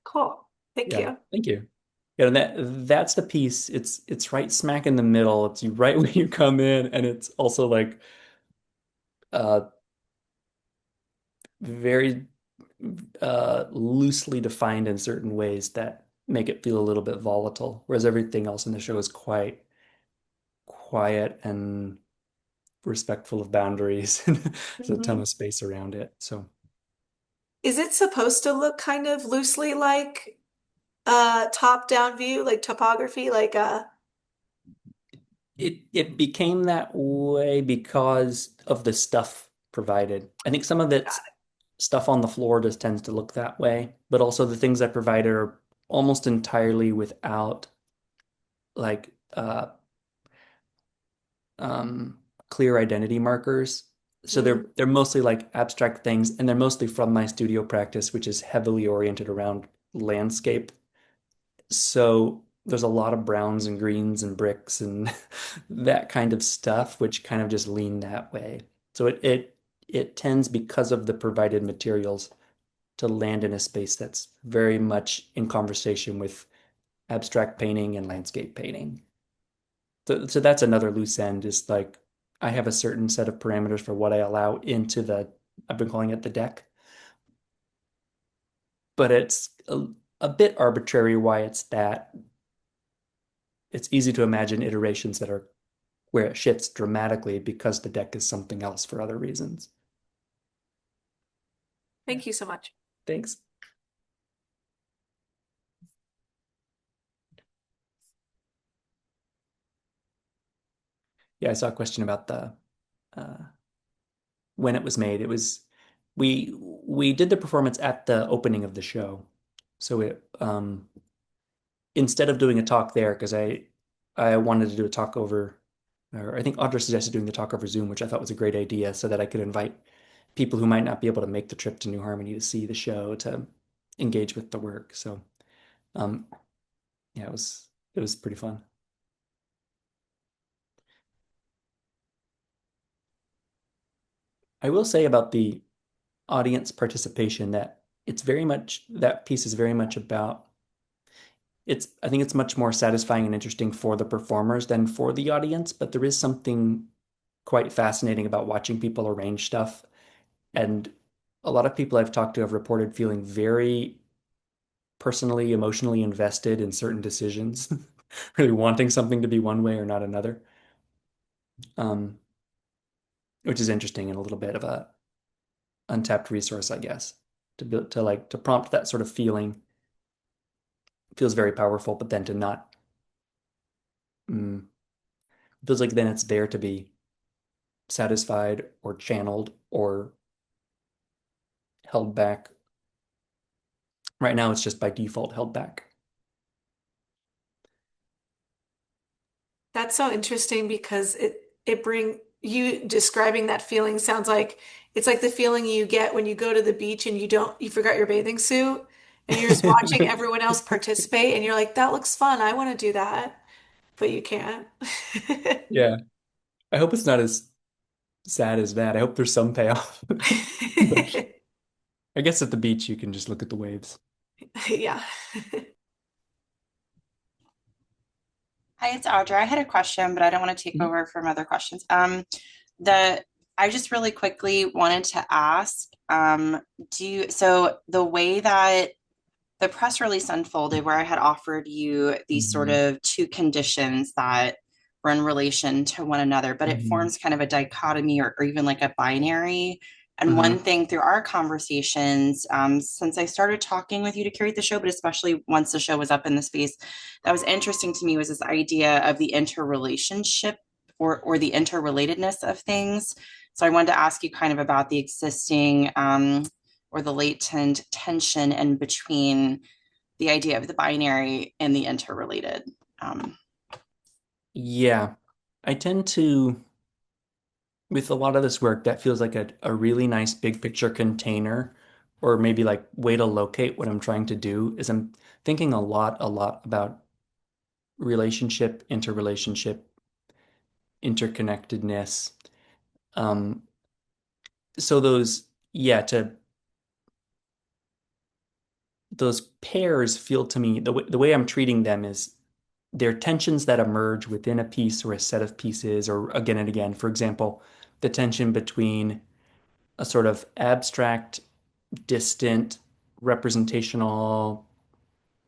Cool. Thank Yeah, you. thank you. Yeah, and that's the piece. It's right smack in the middle. It's you right when you come in, and it's also like uh very loosely defined in certain ways that make it feel a little bit volatile, whereas everything else in the show is quite quiet and respectful of boundaries. There's a ton Mhm. of space around it. So Is it supposed to look kind of loosely like top-down view, like topography, like it became that way because of the stuff provided. I think some of it's stuff on the floor just tends to look that way, but also the things I provided are almost entirely without like um, clear identity markers. So mm, they're mostly like abstract things, and they're mostly from my studio practice, which is heavily oriented around landscape. So there's a lot of browns and greens and bricks and that kind of stuff, which kind of just lean that way. So it tends, because of the provided materials, to land in a space that's very much in conversation with abstract painting and landscape painting. So that's another loose end, is like I have a certain set of parameters for what I allow into I've been calling it the deck, but it's a bit arbitrary why it's that. It's easy to imagine iterations that are where it shifts dramatically because the deck is something else for other reasons. Yeah. thank you so much. Thanks. Yeah, I saw a question about the uh, when it was made. It was we did the performance at the opening of the show. So instead of doing a talk there, because I wanted to do a talk over or I think Audra suggested doing the talk over Zoom, which I thought was a great idea, so that I could invite people who might not be able to make the trip to New Harmony to see the show to engage with the work. So, um, yeah, it was pretty fun. I will say about the audience participation that it's very much that piece is very much about I think it's much more satisfying and interesting for the performers than for the audience, but there is something quite fascinating about watching people arrange stuff. And a lot of people I've talked to have reported feeling very personally, emotionally invested in certain decisions, really wanting something to be one way or not another, um, which is interesting and a little bit of a untapped resource, I guess, to prompt that sort of feeling feels very powerful, but then to not mm, feels like then it's there to be satisfied or channeled or held back. Right now, it's just by default held back. That's so interesting because it bring you describing that feeling sounds like it's like the feeling you get when you go to the beach and you forgot your bathing suit and you're just watching everyone else participate and you're like, that looks fun. I want to do that, but you can't. Yeah. I hope it's not as sad as that. I hope there's some payoff. But I guess at the beach, you can just look at the waves. Yeah. Hi, it's Audra. I had a question, but I don't want to take Mhm. over from other questions. The I just really quickly wanted to ask, so the way that the press release unfolded, where I had offered you these sort Mhm. of two conditions that were in relation to one another, but it Mhm. forms kind of a dichotomy or even like a binary. And one Uh-huh. thing through our conversations, since I started talking with you to curate the show, but especially once the show was up in the space, that was interesting to me was this idea of the interrelationship or the interrelatedness of things. So I wanted to ask you kind of about the existing or the latent tension in between the idea of the binary and the interrelated. Um, Yeah. I tend to, with a lot of this work, that feels like a really nice big picture container, or maybe like way to locate what I'm trying to do is I'm thinking a lot about relationship, interrelationship, interconnectedness. Um, so yeah, those pairs feel to me, the way I'm treating them is they're tensions that emerge within a piece or a set of pieces, or again and again. For example, the tension between a sort of abstract, distant, representational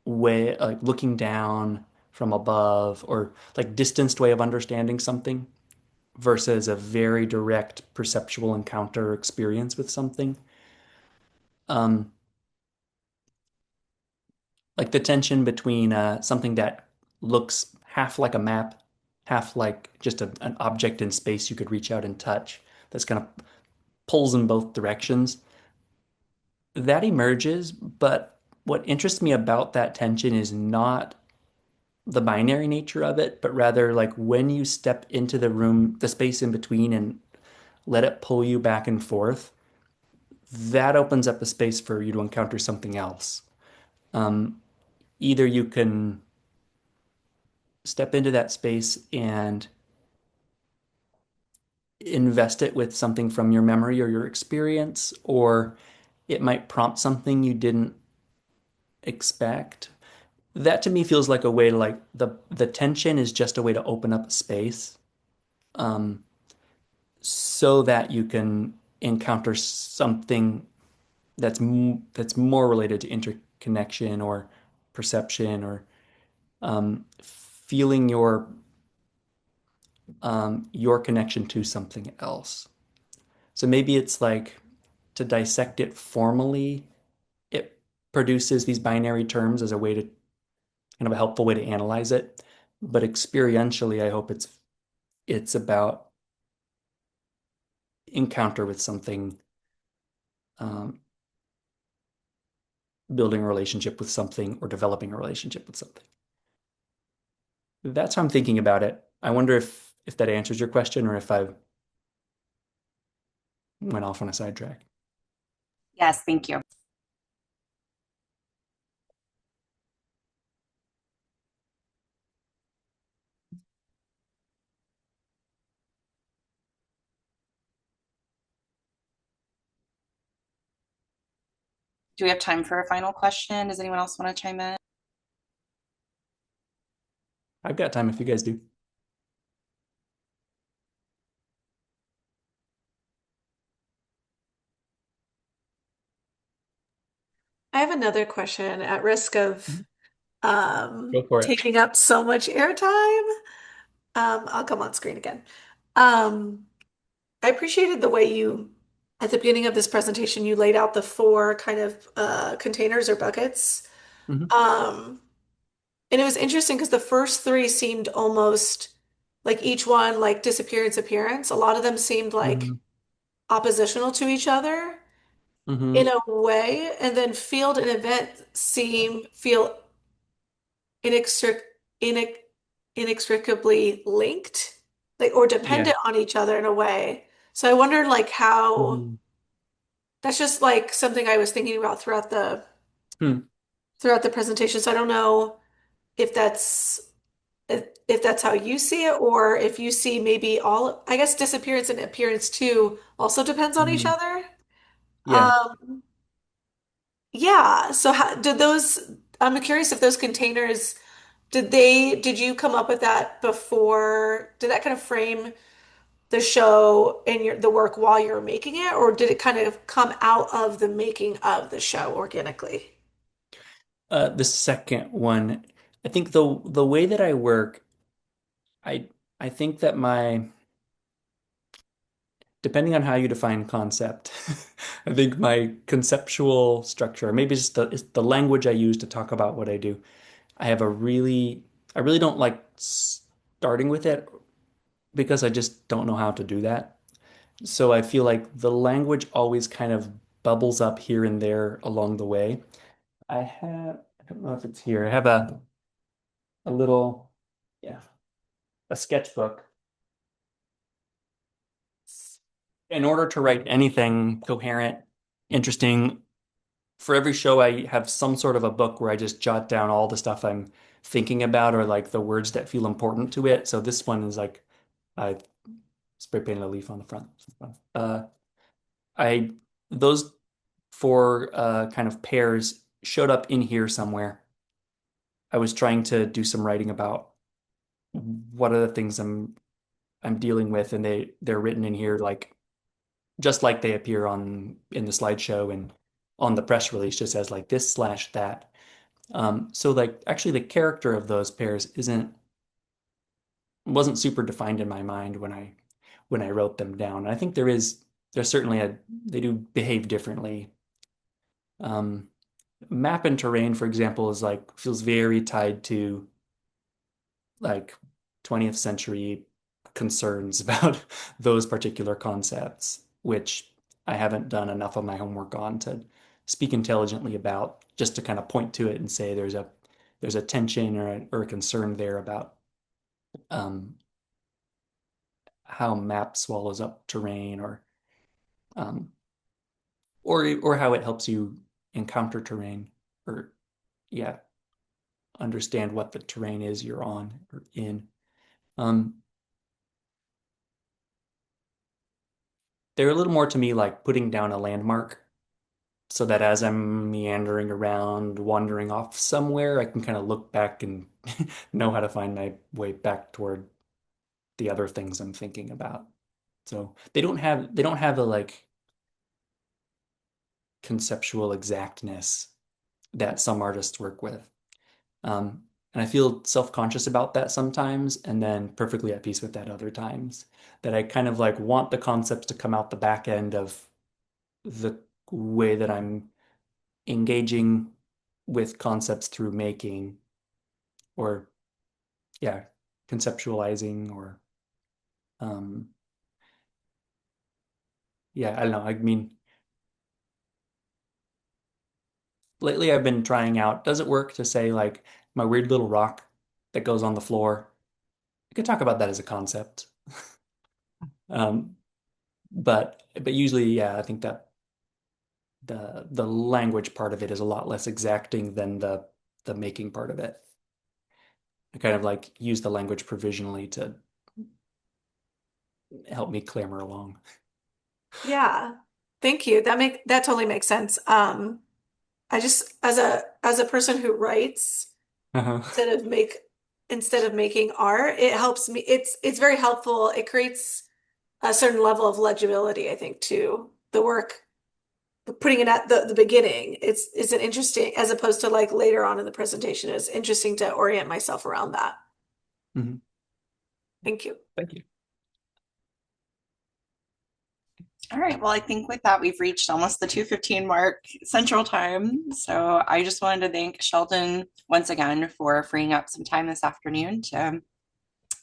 way, like looking down from above, or like distanced way of understanding something, versus a very direct perceptual encounter experience with something. Um, like the tension between something that looks half like a map, half like just an object in space you could reach out and touch, that's kind of pulls in both directions. That emerges, but what interests me about that tension is not the binary nature of it, but rather like when you step into the room, the space in between, and let it pull you back and forth, that opens up a space for you to encounter something else. Um, Either you can step into that space and invest it with something from your memory or your experience, or it might prompt something you didn't expect. That to me feels like a way to like the tension is just a way to open up a space, um, so that you can encounter something that's more related to interconnection or perception, or feeling your connection to something else. So maybe it's like to dissect it formally, it produces these binary terms as a way to kind of a helpful way to analyze it. But experientially, I hope it's about encounter with something, um, building a relationship with something, or developing a relationship with something. That's how I'm thinking about it. I wonder if that answers your question or if I went off on a sidetrack. Yes, thank you. Do we have time for a final question? Does anyone else want to chime in? I've got time if you guys do. I have another question at risk of Go for it. taking up so much airtime. I'll come on screen again. Um, I appreciated the way you, at the beginning of this presentation, you laid out the four kind of containers or buckets. Hmm. Um, and it was interesting because the first three seemed almost like each one, like disappearance, appearance. A lot of them seemed like Hmm. oppositional to each other in Hmm. a way, and then field and event feel inextric inex inextricably linked, like or Yeah. dependent on each other in a way. So I wondered like how Mhm. that's just like something I was thinking about Hmm. throughout the presentation. So I don't know if if that's how you see it or if you see maybe all, I guess disappearance and appearance too also depends on each Hmm. other. Yeah. Um, yeah. So how did those, I'm curious if those containers, did you come up with that before? Did that kind of frame the show and the work while you were making it, or did it kind of come out of the making of the show organically? The second one, I think the way that I work, I I think that my depending on how you define concept, I think my conceptual structure, or maybe it's the language I use to talk about what I do. I have a really, I really don't like starting with it because I just don't know how to do that. So I feel like the language always kind of bubbles up here and there along the way. I don't know if it's here. I have a little, yeah, a sketchbook. In order to write anything coherent, interesting, for every show, I have some sort of a book where I just jot down all the stuff I'm thinking about or like the words that feel important to it. So this one is like I spray painted a leaf on the front. I those four kind of pairs showed up in here somewhere. I was trying to do some writing about what are the things I'm dealing with, and they're written in here like just like they appear on in the slideshow and on the press release, just as like this slash that. So like actually the character of those pairs wasn't super defined in my mind when I wrote them down. I think there's certainly a they do behave differently. Um, Map and terrain, for example, is like feels very tied to like 20th century concerns about those particular concepts, which I haven't done enough of my homework on to speak intelligently about, just to kind of point to it and say there's a tension or a concern there about um, how map swallows up terrain um, or how it helps you encounter terrain or yeah understand what the terrain is you're on or in. Um, they're a little more to me like putting down a landmark so that as I'm meandering around, wandering off somewhere, I can kind of look back and know how to find my way back toward the other things I'm thinking about. So they don't have a like conceptual exactness that some artists work with. And I feel self-conscious about that sometimes, and then perfectly at peace with that other times. That I kind of like want the concepts to come out the back end of the way that I'm engaging with concepts through making or yeah, conceptualizing or um yeah, I don't know. I mean, lately I've been trying out, does it work to say like my weird little rock that goes on the floor? I could talk about that as a concept. Um, but usually, yeah, I think that the language part of it is a lot less exacting than the making part of it. I kind of like use the language provisionally to help me clamor along. Yeah. Thank you. That totally makes sense. I just as a person who writes Uh-huh. instead of making art, it helps me. It's very helpful. It creates a certain level of legibility, I think, to the work. Putting it at the beginning, it's an interesting as opposed to like later on in the presentation. It's interesting to orient myself around that. Mhm. Thank you. Thank you. All right. Well, I think with that, we've reached almost the 2:15 mark Central Time. So I just wanted to thank Sheldon once again for freeing up some time this afternoon to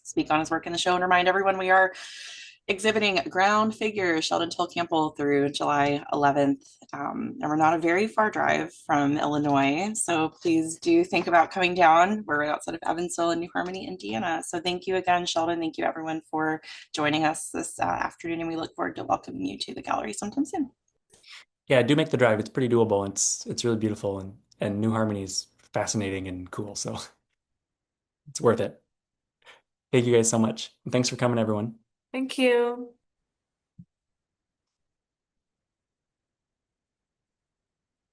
speak on his work in the show and remind everyone we are exhibiting ground figures Sheldon Till-Campbell through July 11th. And we're not a very far drive from Illinois. So please do think about coming down. We're right outside of Evansville in New Harmony, Indiana. So thank you again, Sheldon. Thank you everyone for joining us this afternoon. And we look forward to welcoming you to the gallery sometime soon. Yeah, do make the drive. It's pretty doable. It's really beautiful and New Harmony is fascinating and cool, so it's worth it. Thank you guys so much. And thanks for coming, everyone. Thank you.